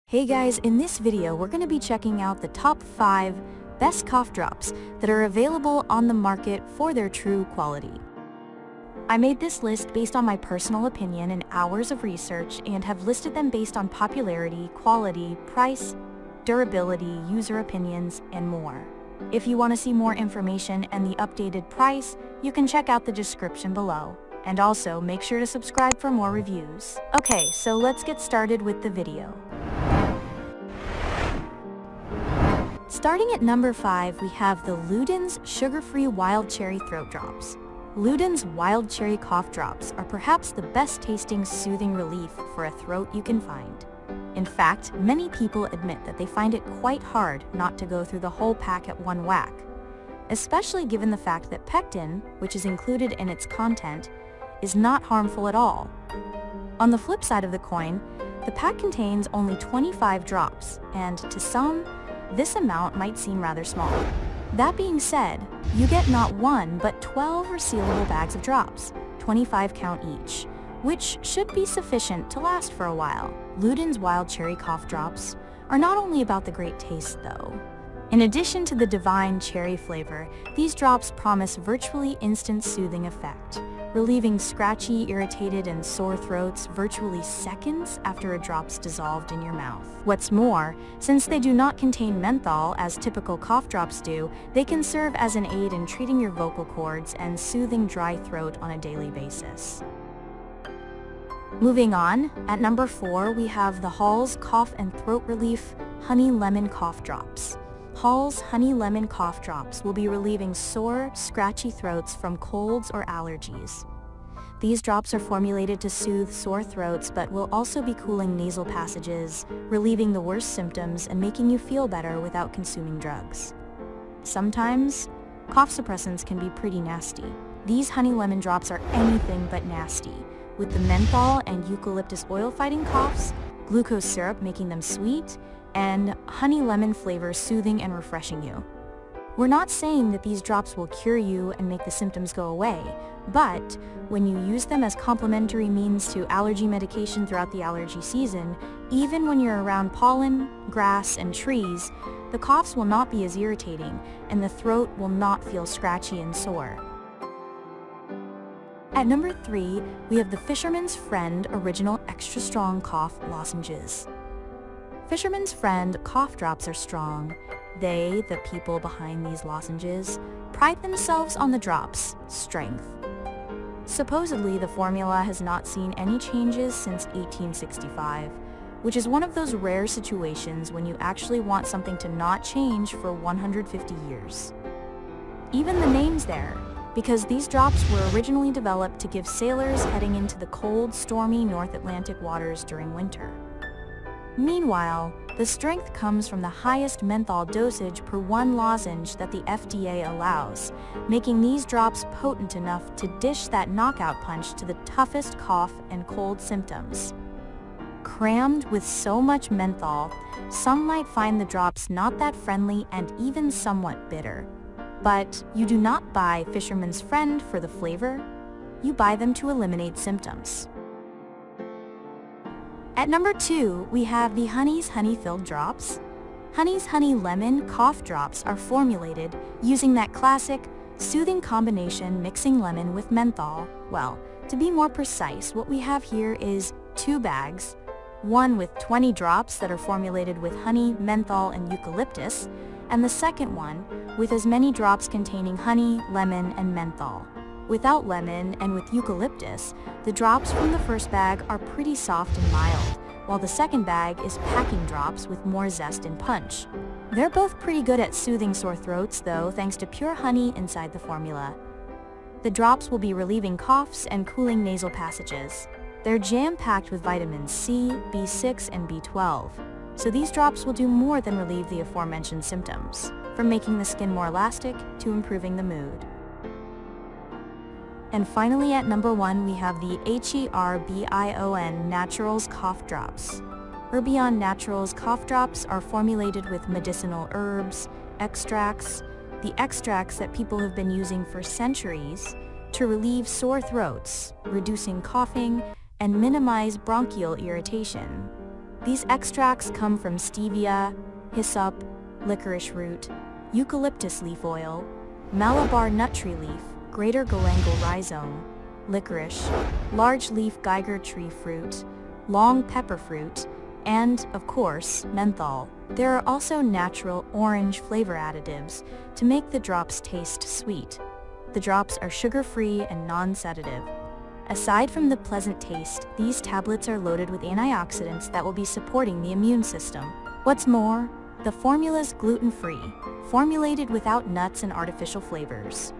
Hey guys, in this video we're going to be checking out the top 5 best cough drops that are available on the market for their true quality. I made this list based on my personal opinion and hours of research and have listed them based on popularity, quality, price, durability, user opinions, and more. If you want to see more information and the updated price, you can check out the description below. And also make sure to subscribe for more reviews. Okay, so let's get started with the video. Starting at number 5, we have the Luden's Sugar-Free Wild Cherry Throat Drops. Luden's Wild Cherry Cough Drops are perhaps the best tasting soothing relief for a throat you can find. In fact, many people admit that they find it quite hard not to go through the whole pack at one whack, especially given the fact that pectin, which is included in its content, is not harmful at all. On the flip side of the coin, the pack contains only 25 drops, and to some, this amount might seem rather small. That being said, you get not 1 but 12 resealable bags of drops, 25 count each, which should be sufficient to last for a while. Luden's Wild Cherry Cough Drops are not only about the great taste though. In addition to the divine cherry flavor, these drops promise virtually instant soothing effect, relieving scratchy, irritated, and sore throats virtually seconds after a drop's dissolved in your mouth. What's more, since they do not contain menthol as typical cough drops do, they can serve as an aid in treating your vocal cords and soothing dry throat on a daily basis. Moving on, at number 4 we have the Hall's Cough and Throat Relief Honey Lemon Cough Drops. Hall's Honey Lemon Cough Drops will be relieving sore, scratchy throats from colds or allergies. These drops are formulated to soothe sore throats but will also be cooling nasal passages, relieving the worst symptoms and making you feel better without consuming drugs. Sometimes, cough suppressants can be pretty nasty. These honey lemon drops are anything but nasty, with the menthol and eucalyptus oil fighting coughs, glucose syrup making them sweet, and honey lemon flavor soothing and refreshing you. We're not saying that these drops will cure you and make the symptoms go away, but when you use them as complementary means to allergy medication throughout the allergy season, even when you're around pollen, grass, and trees, the coughs will not be as irritating and the throat will not feel scratchy and sore. At number 3, we have the Fisherman's Friend Original Extra Strong Cough Lozenges. Fisherman's Friend cough drops are strong. They, the people behind these lozenges, pride themselves on the drops' strength. Supposedly, the formula has not seen any changes since 1865, which is one of those rare situations when you actually want something to not change for 150 years. Even the name's there, because these drops were originally developed to give sailors heading into the cold, stormy North Atlantic waters during winter. Meanwhile, the strength comes from the highest menthol dosage per 1 lozenge that the FDA allows, making these drops potent enough to dish that knockout punch to the toughest cough and cold symptoms. Crammed with so much menthol, some might find the drops not that friendly and even somewhat bitter. But you do not buy Fisherman's Friend for the flavor, you buy them to eliminate symptoms. At number 2, we have the Honey's Honey-Filled Drops. Honey's Honey Lemon Cough Drops are formulated using that classic soothing combination mixing lemon with menthol. Well, to be more precise, what we have here is 2 bags, one with 20 drops that are formulated with honey, menthol, and eucalyptus, and the second one with as many drops containing honey, lemon, and menthol. Without lemon and with eucalyptus, the drops from the first bag are pretty soft and mild, while the second bag is packing drops with more zest and punch. They're both pretty good at soothing sore throats though, thanks to pure honey inside the formula. The drops will be relieving coughs and cooling nasal passages. They're jam-packed with vitamins C, B6, and B12, so these drops will do more than relieve the aforementioned symptoms, from making the skin more elastic to improving the mood. And finally, at number 1, we have the HERBION Naturals Cough Drops. HERBION Naturals Cough Drops are formulated with medicinal herbs, extracts, the extracts that people have been using for centuries to relieve sore throats, reducing coughing, and minimize bronchial irritation. These extracts come from stevia, hyssop, licorice root, eucalyptus leaf oil, Malabar nut tree leaf, greater galangal rhizome, licorice, large leaf Geiger tree fruit, long pepper fruit, and, of course, menthol. There are also natural orange flavor additives to make the drops taste sweet. The drops are sugar-free and non-sedative. Aside from the pleasant taste, these tablets are loaded with antioxidants that will be supporting the immune system. What's more, the formula's gluten-free, formulated without nuts and artificial flavors.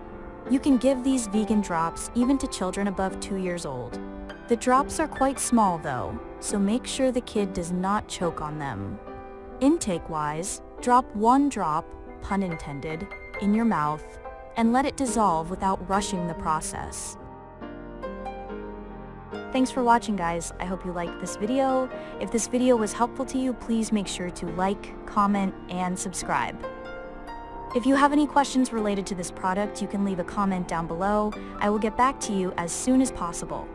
You can give these vegan drops even to children above 2 years old. The drops are quite small though, so make sure the kid does not choke on them. Intake-wise, drop 1 drop, pun intended, in your mouth, and let it dissolve without rushing the process. Thanks for watching, guys. I hope you liked this video. If this video was helpful to you, please make sure to like, comment, and subscribe. If you have any questions related to this product, you can leave a comment down below. I will get back to you as soon as possible.